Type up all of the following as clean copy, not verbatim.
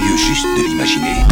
curieux juste de l'imaginer.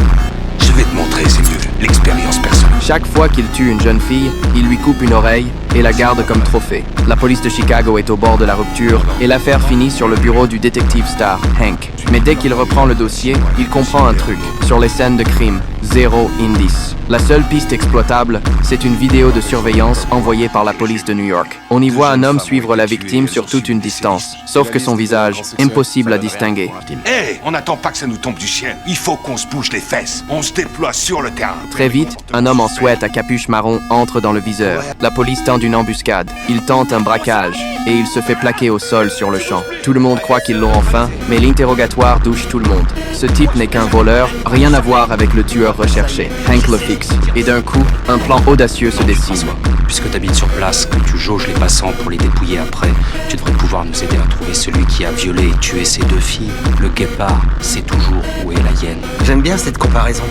Je vais te montrer, c'est mieux. L'expérience personnelle. Chaque fois qu'il tue une jeune fille, il lui coupe une oreille et la garde comme trophée. La police de Chicago est au bord de la rupture et l'affaire finit sur le bureau du détective star, Hank. Mais dès qu'il reprend le dossier, il comprend un truc. Sur les scènes de crime, zéro indice. La seule piste exploitable, c'est une vidéo de surveillance envoyée par la police de New York. On y voit un homme suivre la victime sur toute une distance, sauf que son visage, impossible à distinguer. Hé, on n'attend pas que ça nous tombe du ciel. Il faut qu'on se bouge les fesses. On se déploie sur le terrain. Très vite, un homme en sweat à capuche marron entre dans le viseur. La police tente une embuscade. Il tente un braquage et il se fait plaquer au sol sur le champ. Tout le monde croit qu'ils l'ont enfin, mais l'interrogatoire douche tout le monde. Ce type n'est qu'un voleur, rien à voir avec le tueur recherché. Hank le fixe. Et d'un coup, un plan audacieux se dessine. Puisque t'habites sur place, que tu jauges les passants pour les dépouiller après, tu devrais pouvoir nous aider à trouver celui qui a violé et tué ces deux filles. Le guépard sait toujours où est la hyène. J'aime bien cette comparaison.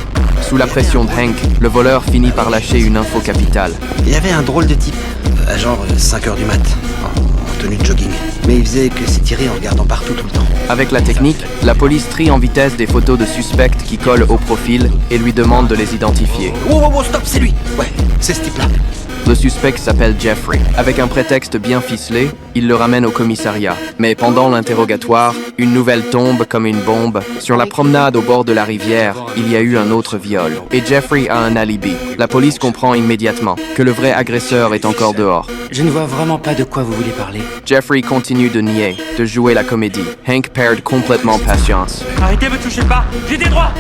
Sous la pression de Hank, le voleur finit par lâcher une info capitale. Il y avait un drôle de type, à genre 5h du mat, en tenue de jogging. Mais il faisait que s'étirer en regardant partout tout le temps. Avec la technique, la police trie en vitesse des photos de suspects qui collent au profil et lui demande de les identifier. Oh, stop, c'est lui. Ouais, c'est ce type-là. Le suspect s'appelle Jeffrey. Avec un prétexte bien ficelé, il le ramène au commissariat. Mais pendant l'interrogatoire, une nouvelle tombe comme une bombe. Sur la promenade au bord de la rivière, il y a eu un autre viol. Et Jeffrey a un alibi. La police comprend immédiatement que le vrai agresseur est encore dehors. Je ne vois vraiment pas de quoi vous voulez parler. Jeffrey continue de nier, de jouer la comédie. Hank perd complètement patience. Arrêtez, me touchez pas. J'ai des droits.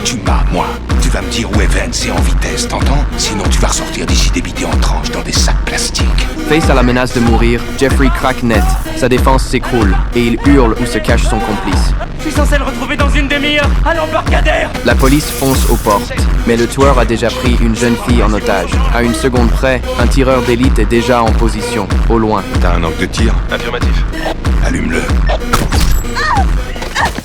Tu m'as, moi. Tu vas me dire où est Vance et en vitesse, t'entends? Sinon tu vas ressortir d'ici débité en tranches dans des sacs plastiques. Face à la menace de mourir, Jeffrey craque net. Sa défense s'écroule et il hurle où se cache son complice. Je suis censé le retrouver dans une demi-heure à l'embarcadère. La police fonce aux portes, mais le tueur a déjà pris une jeune fille en otage. À une seconde près, un tireur d'élite est déjà en position, au loin. T'as un angle de tir? Affirmatif. Allume-le.